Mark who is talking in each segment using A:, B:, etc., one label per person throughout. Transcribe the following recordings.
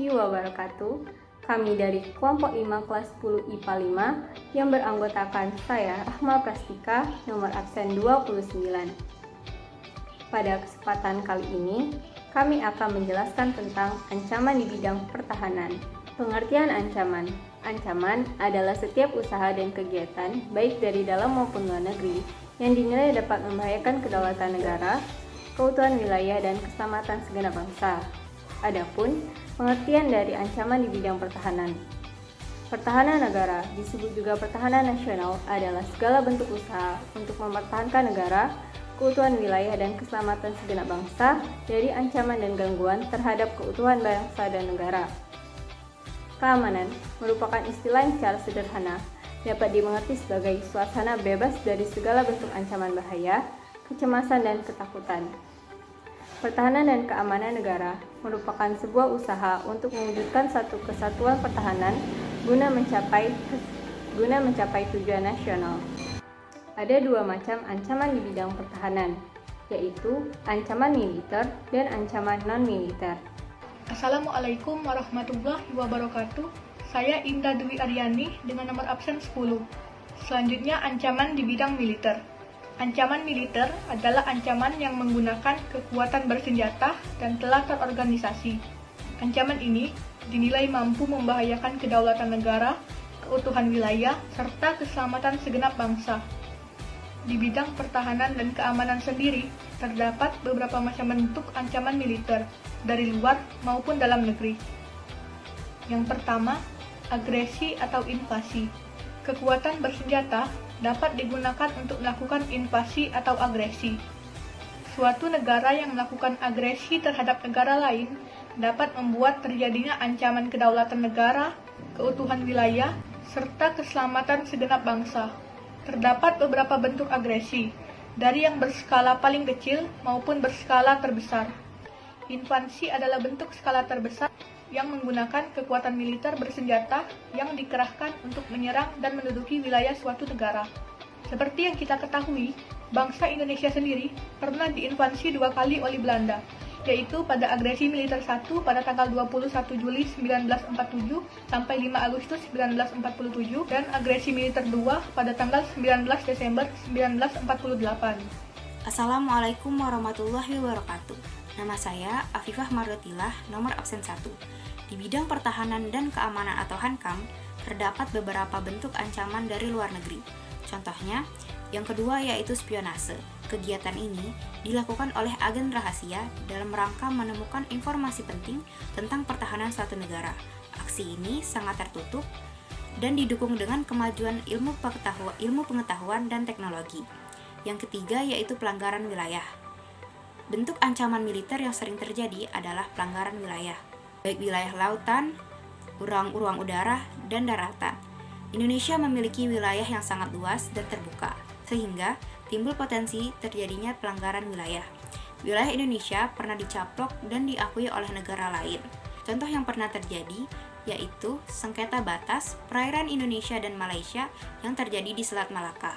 A: warahmatullahi wabarakatuh. Kami dari kelompok 5 kelas 10 IPA 5 yang beranggotakan saya, Rahma Prastika, nomor absen 29. Pada kesempatan kali ini, kami akan menjelaskan tentang ancaman di bidang pertahanan. Pengertian ancaman. Ancaman adalah setiap usaha dan kegiatan, baik dari dalam maupun luar negeri, yang dinilai dapat membahayakan kedaulatan negara, keutuhan wilayah, dan keselamatan segenap bangsa. Adapun pengertian dari ancaman di bidang pertahanan. Pertahanan negara, disebut juga pertahanan nasional, adalah segala bentuk usaha untuk mempertahankan negara, keutuhan wilayah, dan keselamatan segenap bangsa dari ancaman dan gangguan terhadap keutuhan bangsa dan negara. Keamanan merupakan istilah yang secara sederhana dapat dimengerti sebagai suasana bebas dari segala bentuk ancaman bahaya, kecemasan, dan ketakutan. Pertahanan dan keamanan negara merupakan sebuah usaha untuk mewujudkan satu kesatuan pertahanan guna mencapai tujuan nasional. Ada dua macam ancaman di bidang pertahanan, yaitu ancaman militer dan ancaman non-militer.
B: Assalamualaikum warahmatullahi wabarakatuh. Saya Indah Dwi Aryani dengan nomor absen 10. Selanjutnya ancaman di bidang militer. Ancaman militer adalah ancaman yang menggunakan kekuatan bersenjata dan telah terorganisasi. Ancaman ini dinilai mampu membahayakan kedaulatan negara, keutuhan wilayah, serta keselamatan segenap bangsa. Di bidang pertahanan dan keamanan sendiri, terdapat beberapa macam bentuk ancaman militer, dari luar maupun dalam negeri. Yang pertama, agresi atau invasi. Kekuatan bersenjata dapat digunakan untuk melakukan invasi atau agresi. Suatu negara yang melakukan agresi terhadap negara lain dapat membuat terjadinya ancaman kedaulatan negara, keutuhan wilayah, serta keselamatan segenap bangsa. Terdapat beberapa bentuk agresi, dari yang berskala paling kecil maupun berskala terbesar. Invasi adalah bentuk skala terbesar yang menggunakan kekuatan militer bersenjata yang dikerahkan untuk menyerang dan menduduki wilayah suatu negara. Seperti yang kita ketahui, bangsa Indonesia sendiri pernah diinvasi 2 kali oleh Belanda, yaitu pada agresi militer 1 pada tanggal 21 Juli 1947 sampai 5 Agustus 1947 dan agresi militer 2 pada tanggal 19 Desember 1948.
C: Assalamualaikum warahmatullahi wabarakatuh. Nama saya Afifah Mardotilah, nomor absen 1. Di bidang pertahanan dan keamanan atau HANKAM, terdapat beberapa bentuk ancaman dari luar negeri. Contohnya, yang kedua yaitu spionase. Kegiatan ini dilakukan oleh agen rahasia dalam rangka menemukan informasi penting tentang pertahanan suatu negara. Aksi ini sangat tertutup dan didukung dengan kemajuan ilmu pengetahuan dan teknologi. Yang ketiga yaitu pelanggaran wilayah. Bentuk ancaman militer yang sering terjadi adalah pelanggaran wilayah, baik wilayah lautan, ruang udara, dan daratan. Indonesia memiliki wilayah yang sangat luas dan terbuka, sehingga timbul potensi terjadinya pelanggaran wilayah. Wilayah Indonesia pernah dicaplok dan diakui oleh negara lain. Contoh yang pernah terjadi yaitu sengketa batas perairan Indonesia dan Malaysia yang terjadi di Selat Malaka.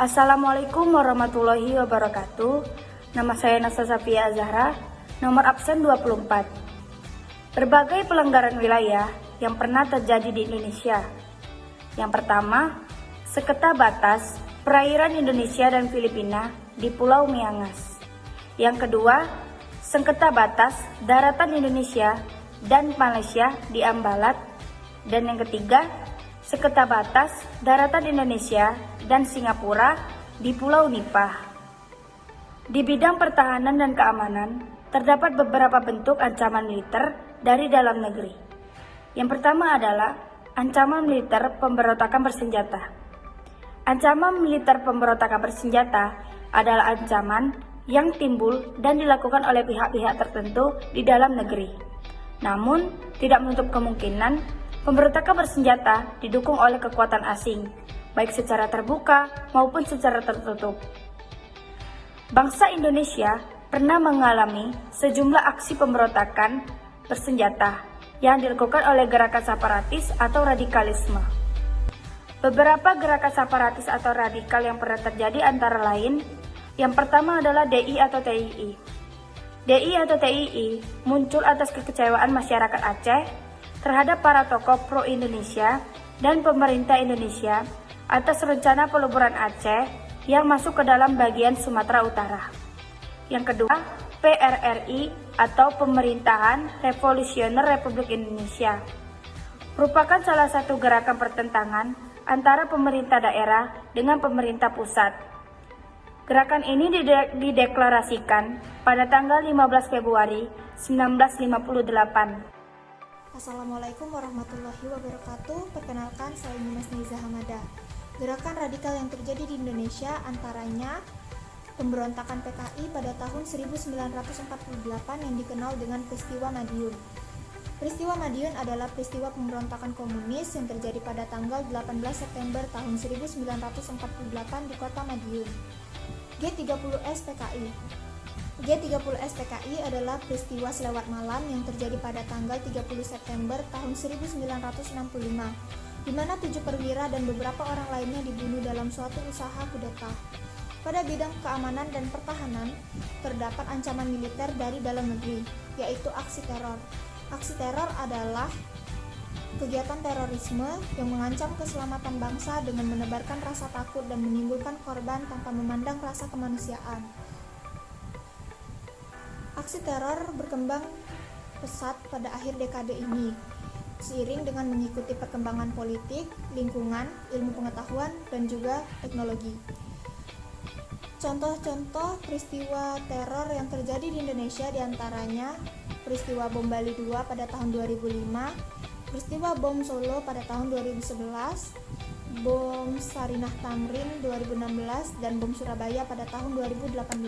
D: Assalamualaikum warahmatullahi wabarakatuh. Nama saya Nasa Safia Azhara, nomor absen 24. Berbagai pelanggaran wilayah yang pernah terjadi di Indonesia. Yang pertama, sengketa batas perairan Indonesia dan Filipina di Pulau Miangas. Yang kedua, sengketa batas daratan Indonesia dan Malaysia di Ambalat. Dan yang ketiga, sengketa batas daratan Indonesia dan Singapura di Pulau Nipah. Di bidang pertahanan dan keamanan, terdapat beberapa bentuk ancaman militer dari dalam negeri. Yang pertama adalah ancaman militer pemberontakan bersenjata. Ancaman militer pemberontakan bersenjata adalah ancaman yang timbul dan dilakukan oleh pihak-pihak tertentu di dalam negeri. Namun, tidak menutup kemungkinan pemberontakan bersenjata didukung oleh kekuatan asing, baik secara terbuka maupun secara tertutup. Bangsa Indonesia pernah mengalami sejumlah aksi pemberontakan bersenjata yang dilakukan oleh gerakan separatis atau radikalisme. Beberapa gerakan separatis atau radikal yang pernah terjadi antara lain, yang pertama adalah DI atau TII. DI atau TII muncul atas kekecewaan masyarakat Aceh terhadap para tokoh pro-Indonesia dan pemerintah Indonesia atas rencana peleburan Aceh yang masuk ke dalam bagian Sumatera Utara. Yang kedua, PRRI atau Pemerintahan Revolusioner Republik Indonesia merupakan salah satu gerakan pertentangan antara pemerintah daerah dengan pemerintah pusat. Gerakan ini dideklarasikan pada tanggal 15 Februari 1958.
E: Assalamualaikum warahmatullahi wabarakatuh. Perkenalkan, saya Nimas Niza Hamada. Gerakan radikal yang terjadi di Indonesia antaranya pemberontakan PKI pada tahun 1948 yang dikenal dengan peristiwa Madiun. Peristiwa Madiun adalah peristiwa pemberontakan komunis yang terjadi pada tanggal 18 September tahun 1948 di kota Madiun. G30S PKI. G30S PKI adalah peristiwa selewat malam yang terjadi pada tanggal 30 September tahun 1965, di mana 7 perwira dan beberapa orang lainnya dibunuh dalam suatu usaha kudeta. Pada bidang keamanan dan pertahanan, terdapat ancaman militer dari dalam negeri, yaitu aksi teror. Aksi teror adalah kegiatan terorisme yang mengancam keselamatan bangsa dengan menebarkan rasa takut dan menimbulkan korban tanpa memandang rasa kemanusiaan. Aksi teror berkembang pesat pada akhir dekade ini, seiring dengan mengikuti perkembangan politik, lingkungan, ilmu pengetahuan, dan juga teknologi. Contoh-contoh peristiwa teror yang terjadi di Indonesia diantaranya peristiwa bom Bali 2 pada tahun 2005, peristiwa bom Solo pada tahun 2011, bom Sarinah Tamrin 2016, dan bom Surabaya pada tahun 2018.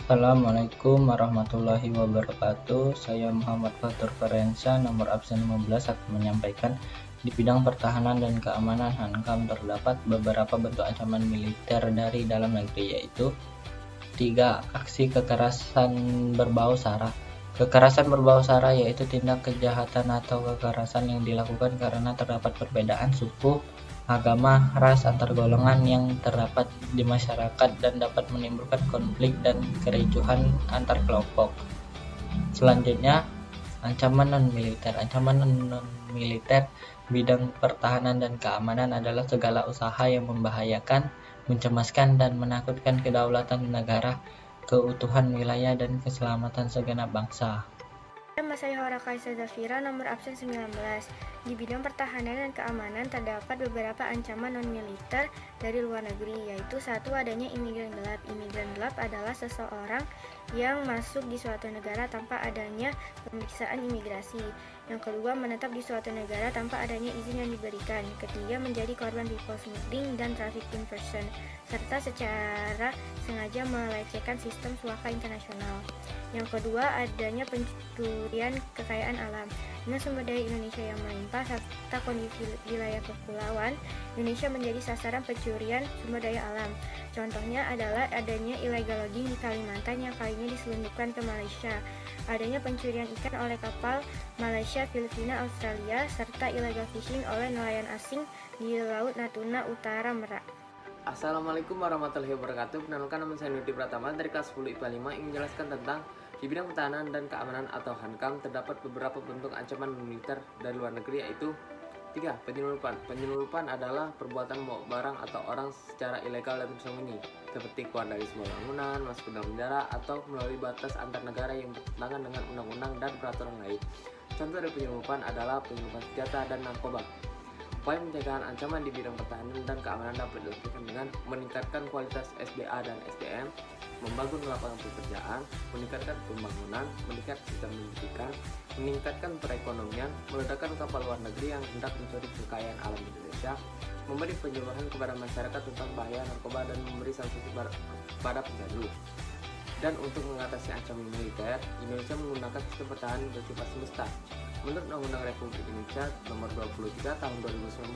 F: Assalamualaikum warahmatullahi wabarakatuh. Saya Muhammad Fatur Ferensa, nomor absen 15, akan menyampaikan di bidang pertahanan dan keamanan Hankam terdapat beberapa bentuk ancaman militer dari dalam negeri, yaitu 3. Aksi kekerasan berbau sara. Kekerasan berbau sara yaitu tindak kejahatan atau kekerasan yang dilakukan karena terdapat perbedaan suku, agama, ras antar golongan yang terdapat di masyarakat dan dapat menimbulkan konflik dan kericuhan antar kelompok. Selanjutnya, ancaman non-militer. Ancaman non-militer bidang pertahanan dan keamanan adalah segala usaha yang membahayakan, mencemaskan, dan menakutkan kedaulatan negara, keutuhan wilayah, dan keselamatan segenap bangsa.
G: Nama saya Hora Kaisa Zafira, nomor absen 19. Di bidang pertahanan dan keamanan terdapat beberapa ancaman non-militer dari luar negeri, yaitu 1. Adanya imigran gelap. Imigran gelap adalah seseorang yang masuk di suatu negara tanpa adanya pemeriksaan imigrasi. Yang kedua, menetap di suatu negara tanpa adanya izin yang diberikan. Ketiga, menjadi korban people smuggling dan trafficking person, serta secara sengaja melecehkan sistem suaka internasional. Yang kedua, adanya pencurian kekayaan alam. Dengan sumber daya Indonesia yang melimpah serta kondisi wilayah kepulauan, Indonesia menjadi sasaran pencurian sumber daya alam. Contohnya adalah adanya illegal logging di Kalimantan yang kalinya diselundupkan ke Malaysia, adanya pencurian ikan oleh kapal Malaysia, Filipina, Australia, serta illegal fishing oleh nelayan asing di Laut Natuna Utara Merak.
H: Assalamualaikum warahmatullahi wabarakatuh. Perkenalkan, nama saya Nudi Pratama dari kelas 10 IPA 5 yang menjelaskan tentang di bidang pertahanan dan keamanan atau Hankam terdapat beberapa bentuk ancaman militer dari luar negeri, yaitu 3. Penyeludupan. Penyeludupan adalah perbuatan membawa barang atau orang secara ilegal dan tersembunyi, seperti keluar dari sebuah bangunan, masuk ke dalam negara, atau melalui batas antar negara yang bertentangan dengan undang-undang dan peraturan lain. Contoh dari penyeludupan adalah penyelundupan senjata dan narkoba. Upaya pencegahan ancaman di bidang pertahanan dan keamanan dapat dilakukan dengan meningkatkan kualitas SDA dan SDM, membangun lapangan pekerjaan, meningkatkan pembangunan, meningkatkan sistem pendidikan, meningkatkan perekonomian, meledakkan kapal luar negeri yang hendak mencuri kekayaan alam Indonesia, memberi penyuluhan kepada masyarakat tentang bahaya narkoba dan memberi sanksi kepada pencandu. Dan untuk mengatasi ancaman militer, Indonesia menggunakan sistem pertahanan bersifat semesta. Menurut Undang-Undang Republik Indonesia Nomor 23 Tahun 2019,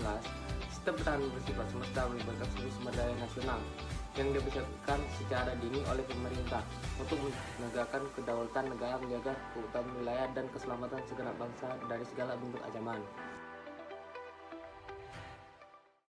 H: sistem pertahanan bersifat semesta melibatkan seluruh sumber daya nasional yang dipersiapkan secara dini oleh pemerintah untuk menegakkan kedaulatan negara, menjaga keutuhan wilayah dan keselamatan segenap bangsa dari segala bentuk ancaman.